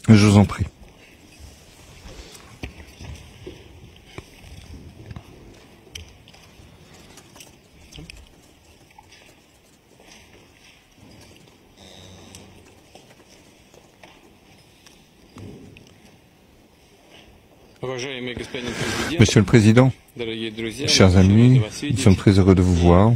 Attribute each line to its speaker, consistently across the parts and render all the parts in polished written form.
Speaker 1: Je vous en prie. Monsieur le Président, chers amis, nous sommes très heureux de vous voir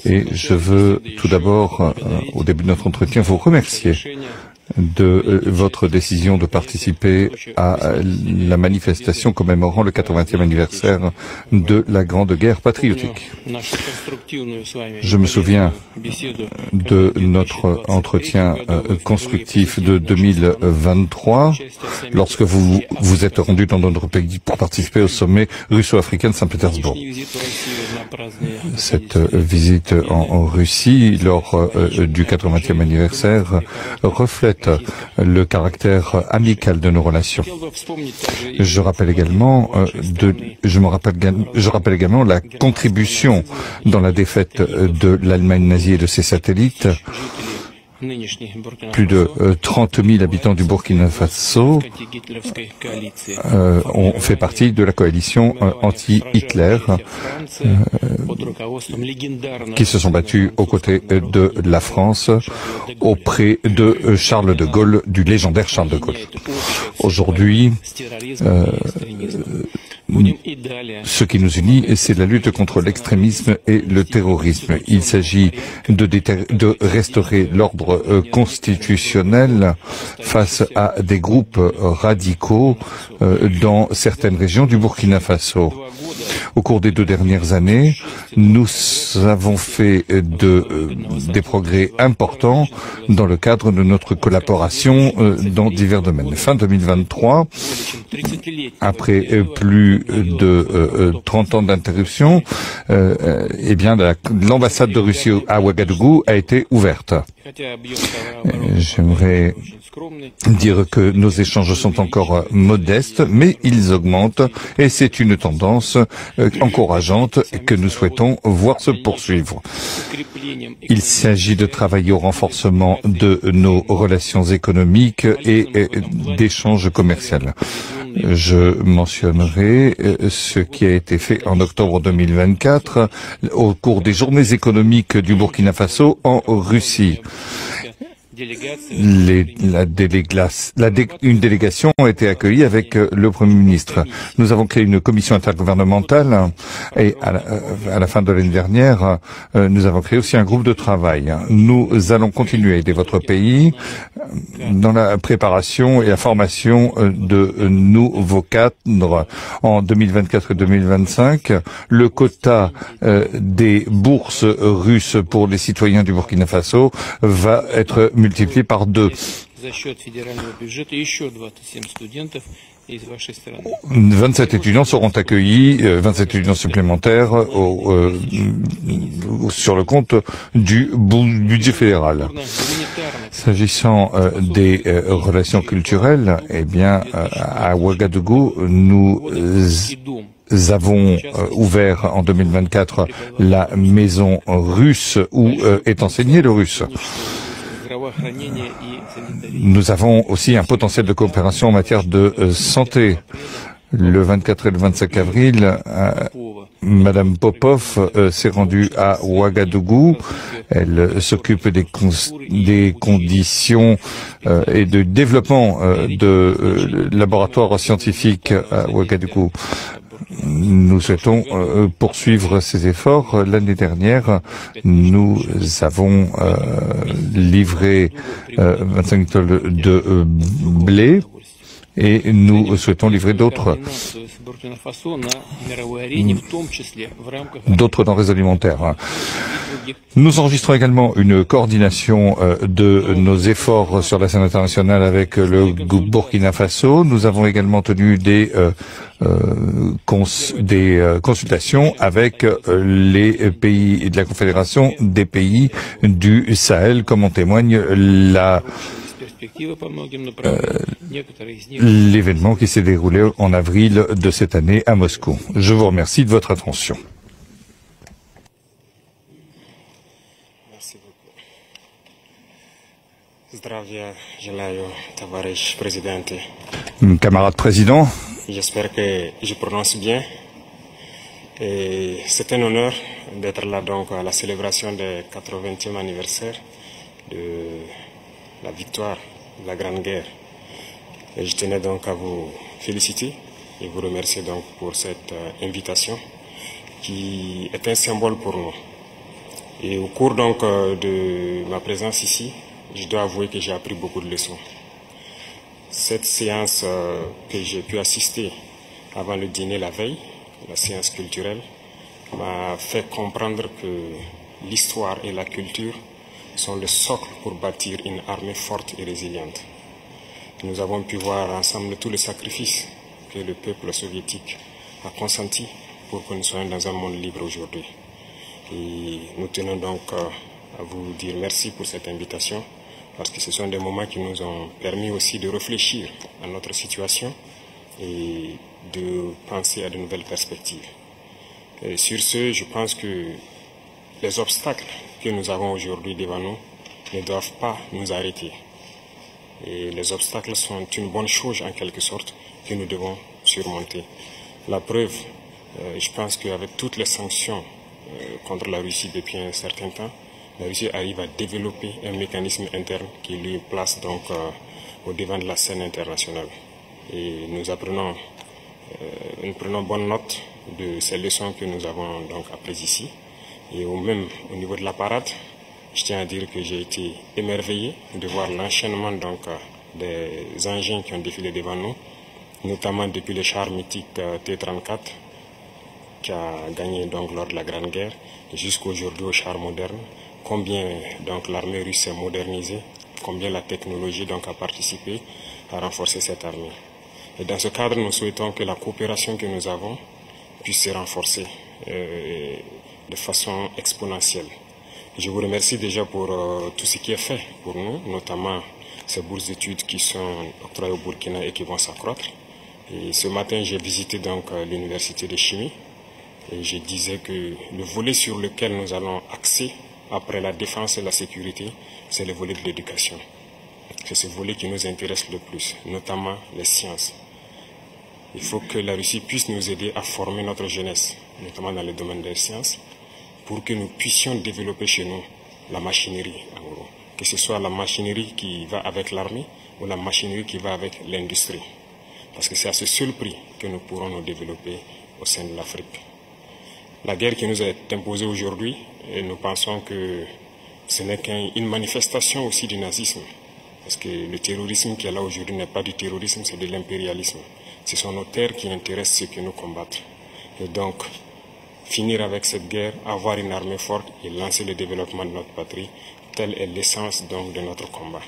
Speaker 1: et je veux tout d'abord, au début de notre entretien, vous remercier de votre décision de participer à la manifestation commémorant le 80e anniversaire de la Grande Guerre patriotique. Je me souviens de notre entretien constructif de 2023, lorsque vous vous êtes rendu dans notre pays pour participer au sommet russo-africain de Saint-Pétersbourg. Cette visite en Russie, lors du 80e anniversaire, reflète le caractère amical de nos relations. Je rappelle également la contribution dans la défaite de l'Allemagne nazie et de ses satellites. Plus de 30 000 habitants du Burkina Faso ont fait partie de la coalition anti-Hitler qui se sont battus aux côtés de la France auprès de Charles de Gaulle, du légendaire Charles de Gaulle. Aujourd'hui, ce qui nous unit, c'est la lutte contre l'extrémisme et le terrorisme. Il s'agit de restaurer l'ordre constitutionnel face à des groupes radicaux dans certaines régions du Burkina Faso. Au cours des 2 dernières années, nous avons fait des progrès importants dans le cadre de notre collaboration dans divers domaines. Fin 2023, après plus de 30 ans d'interruption, l'ambassade de Russie à Ouagadougou a été ouverte. J'aimerais dire que nos échanges sont encore modestes, mais ils augmentent et c'est une tendance encourageante que nous souhaitons voir se poursuivre. Il s'agit de travailler au renforcement de nos relations économiques et d'échanges commerciaux. Je mentionnerai ce qui a été fait en octobre 2024 au cours des journées économiques du Burkina Faso en Russie. Une délégation a été accueillie avec le Premier ministre. Nous avons créé une commission intergouvernementale et à la fin de l'année dernière, nous avons créé aussi un groupe de travail. Nous allons continuer à aider votre pays dans la préparation et la formation de nouveaux cadres en 2024 et 2025. Le quota des bourses russes pour les citoyens du Burkina Faso va être multiplié par 2. 27 étudiants seront accueillis, 27 étudiants supplémentaires sur le compte du budget fédéral. S'agissant des relations culturelles, à Ouagadougou, nous avons ouvert en 2024 la maison russe où est enseigné le russe. Nous avons aussi un potentiel de coopération en matière de santé. Le 24 et le 25 avril, Madame Popov s'est rendue à Ouagadougou. Elle s'occupe des conditions et de développement de laboratoires scientifiques à Ouagadougou. Nous souhaitons poursuivre ces efforts. L'année dernière, nous avons livré 25 tonnes de blé et nous souhaitons livrer d'autres denrées alimentaires. Nous enregistrons également une coordination de nos efforts sur la scène internationale avec le Burkina Faso. Nous avons également tenu des consultations avec les pays de la Confédération des pays du Sahel, comme en témoigne l'événement qui s'est déroulé en avril de cette année à Moscou. Je vous remercie de votre attention.
Speaker 2: Zdravia, Jelayo Tavares, présidente.
Speaker 1: Camarade président,
Speaker 2: J'espère que je prononce bien. Et c'est un honneur d'être là donc à la célébration du 80e anniversaire de la victoire de la Grande Guerre. Et je tenais donc à vous féliciter et vous remercier donc pour cette invitation qui est un symbole pour nous. Et au cours donc de ma présence ici, je dois avouer que j'ai appris beaucoup de leçons. Cette séance que j'ai pu assister avant le dîner la veille, la séance culturelle, m'a fait comprendre que l'histoire et la culture sont le socle pour bâtir une armée forte et résiliente. Nous avons pu voir ensemble tous les sacrifices que le peuple soviétique a consenti pour que nous soyons dans un monde libre aujourd'hui. Et nous tenons donc à vous dire merci pour cette invitation, parce que ce sont des moments qui nous ont permis aussi de réfléchir à notre situation et de penser à de nouvelles perspectives. Et sur ce, je pense que les obstacles que nous avons aujourd'hui devant nous ne doivent pas nous arrêter. Et les obstacles sont une bonne chose en quelque sorte que nous devons surmonter. La preuve, je pense qu'avec toutes les sanctions contre la Russie depuis un certain temps, la Russie arrive à développer un mécanisme interne qui lui place donc au devant de la scène internationale. Et nous prenons bonne note de ces leçons que nous avons donc apprises ici. Et même au niveau de la parade, je tiens à dire que j'ai été émerveillé de voir l'enchaînement donc des engins qui ont défilé devant nous, notamment depuis le char mythique T-34 qui a gagné donc lors de la Grande Guerre jusqu'aujourd'hui au char moderne. Combien donc l'armée russe est modernisée, combien la technologie donc a participé à renforcer cette armée. Et dans ce cadre, nous souhaitons que la coopération que nous avons puisse se renforcer de façon exponentielle. Je vous remercie déjà pour tout ce qui est fait pour nous, notamment ces bourses d'études qui sont octroyées au Burkina et qui vont s'accroître. Et ce matin, j'ai visité donc l'université de chimie et je disais que le volet sur lequel nous allons axer après la défense et la sécurité, c'est le volet de l'éducation. C'est ce volet qui nous intéresse le plus, notamment les sciences. Il faut que la Russie puisse nous aider à former notre jeunesse, notamment dans le domaine des sciences, pour que nous puissions développer chez nous la machinerie, en gros. Que ce soit la machinerie qui va avec l'armée ou la machinerie qui va avec l'industrie. Parce que c'est à ce seul prix que nous pourrons nous développer au sein de l'Afrique. La guerre qui nous est imposée aujourd'hui, et nous pensons que ce n'est qu'une manifestation aussi du nazisme. Parce que le terrorisme qui est là aujourd'hui n'est pas du terrorisme, c'est de l'impérialisme. Ce sont nos terres qui intéressent ceux qui nous combattent. Et donc, finir avec cette guerre, avoir une armée forte et lancer le développement de notre patrie, telle est l'essence donc de notre combat.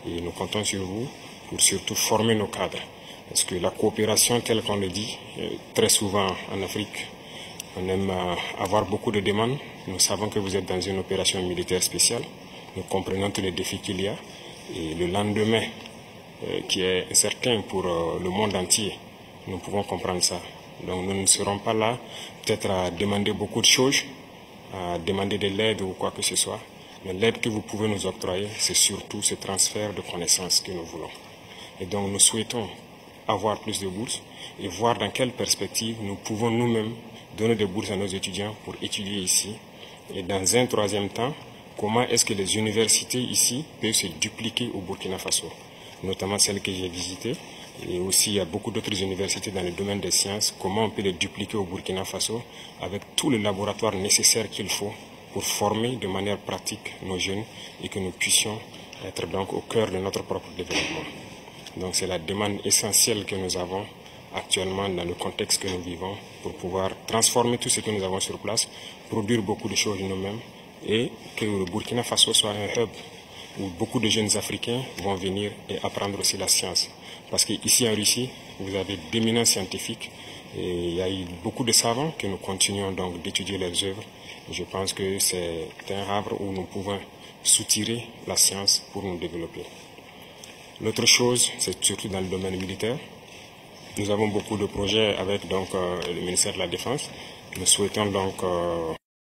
Speaker 2: Et nous comptons sur vous pour surtout former nos cadres. Parce que la coopération, telle qu'on le dit, très souvent en Afrique, on aime avoir beaucoup de demandes. Nous savons que vous êtes dans une opération militaire spéciale. Nous comprenons tous les défis qu'il y a. Et le lendemain, qui est incertain pour le monde entier, nous pouvons comprendre ça. Donc nous ne serons pas là peut-être à demander beaucoup de choses, à demander de l'aide ou quoi que ce soit. Mais l'aide que vous pouvez nous octroyer, c'est surtout ce transfert de connaissances que nous voulons. Et donc nous souhaitons avoir plus de bourses et voir dans quelle perspective nous pouvons nous-mêmes donner des bourses à nos étudiants pour étudier ici. Et dans un troisième temps, comment est-ce que les universités ici peuvent se dupliquer au Burkina Faso, notamment celles que j'ai visitées. Et aussi, il y a beaucoup d'autres universités dans le domaine des sciences. Comment on peut les dupliquer au Burkina Faso avec tous les laboratoires nécessaires qu'il faut pour former de manière pratique nos jeunes et que nous puissions être donc au cœur de notre propre développement. Donc c'est la demande essentielle que nous avons actuellement dans le contexte que nous vivons pour pouvoir transformer tout ce que nous avons sur place, produire beaucoup de choses nous-mêmes et que le Burkina Faso soit un hub où beaucoup de jeunes Africains vont venir et apprendre aussi la science. Parce qu'ici en Russie, vous avez d'éminents scientifiques et il y a eu beaucoup de savants que nous continuons donc d'étudier leurs œuvres. Je pense que c'est un havre où nous pouvons soutirer la science pour nous développer. L'autre chose, c'est surtout dans le domaine militaire. Nous avons beaucoup de projets avec donc, le ministère de la Défense. Nous souhaitons donc